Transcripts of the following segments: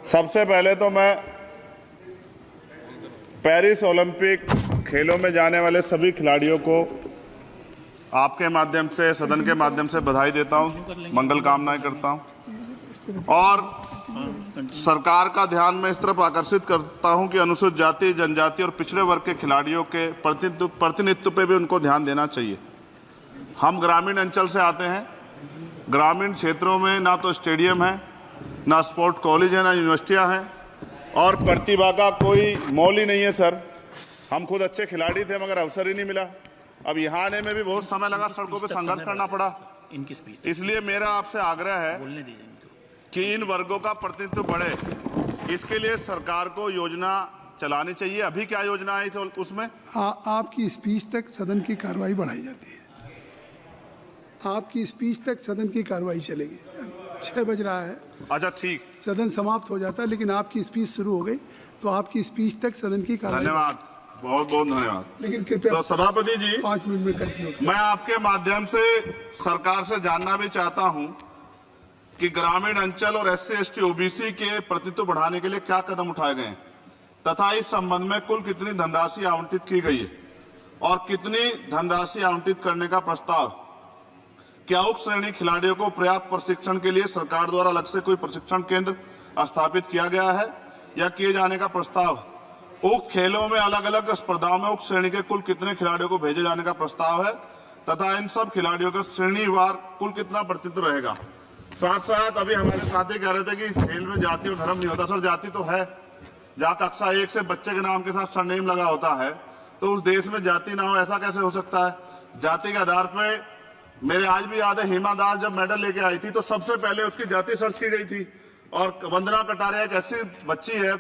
सबसे पहले तो मैं पेरिस ओलंपिक खेलों में जाने वाले सभी खिलाड़ियों को आपके माध्यम से, सदन के माध्यम से बधाई देता हूं, मंगल कामनाएं करता हूं और सरकार का ध्यान मैं इस तरफ आकर्षित करता हूं कि अनुसूचित जाति, जनजाति और पिछड़े वर्ग के खिलाड़ियों के प्रतिनिधित्व पे भी उनको ध्यान देना चाहिए। हम ग्रामीण अंचल से आते हैं। ग्रामीण क्षेत्रों में ना तो स्टेडियम है, ना स्पोर्ट कॉलेज है, ना यूनिवर्सिटियां हैं और प्रतिभा का कोई मोल ही नहीं है सर। हम खुद अच्छे खिलाड़ी थे मगर अवसर ही नहीं मिला। अब यहाँ आने में भी बहुत समय लगा, सड़कों पे संघर्ष करना पड़ा। इसलिए मेरा आपसे आग्रह है कि इन वर्गों का प्रतिनिधित्व बढ़े। इसके लिए सरकार को योजना चलानी चाहिए। अभी क्या योजना है उसमें? आपकी स्पीच तक सदन की कार्रवाई बढ़ाई जाती है। आपकी स्पीच तक सदन की कार्रवाई चलेगी। 6 बज रहा है। अच्छा, ठीक, सदन समाप्त हो जाता है, लेकिन आपकी स्पीच शुरू हो गई तो आपकी स्पीच तक सदन की कार्रवाई। धन्यवाद, बहुत बहुत धन्यवाद। लेकिन कृपया तो सभापति जी, 5 मिनट में कंटिन्यू। मैं आपके माध्यम से सरकार से जानना भी चाहता हूं कि ग्रामीण अंचल और SC, ST, OBC के प्रतिनिधित्व बढ़ाने के लिए क्या कदम उठाए गए हैं तथा इस संबंध में कुल कितनी धनराशि आवंटित की गई है और कितनी धनराशि आवंटित करने का प्रस्ताव। क्या उक्त श्रेणी खिलाड़ियों को पर्याप्त प्रशिक्षण के लिए सरकार द्वारा अलग से कोई प्रशिक्षण केंद्र स्थापित किया गया है या किए जाने का प्रस्ताव। उक्त खेलों में अलग अलग स्पर्धाओं में उक्त श्रेणी के कुल कितने खिलाड़ियों को भेजे जाने का प्रस्ताव है तथा इन सब खिलाड़ियों का श्रेणीवार कुल कितना प्रतिनिधित्व रहेगा। साथ साथ अभी हमारे साथी कह रहे थे कि खेल में जाति और धर्म नहीं होता। सर, जाति तो है। जहाँ कक्षा 1 से बच्चे के नाम के साथ सरनेम लगा होता है तो उस देश में जाति ना हो, ऐसा कैसे हो सकता है? जाति के आधार पर मेरे आज भी याद है, हिमा दास जब मेडल लेके आई थी तो सबसे पहले उसकी जाति सर्च की गई थी। और वंदना कटारिया एक ऐसी बच्ची है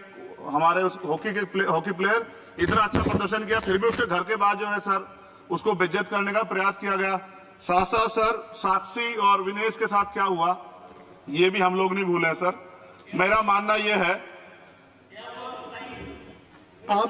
हमारे उस हॉकी प्लेयर, इतना अच्छा प्रदर्शन किया, फिर भी उसके घर के बाद जो है सर उसको बेइज्जत करने का प्रयास किया गया। साथ साथ सर साक्षी और विनेश के साथ क्या हुआ ये भी हम लोग नहीं भूले सर। मेरा मानना यह है, आप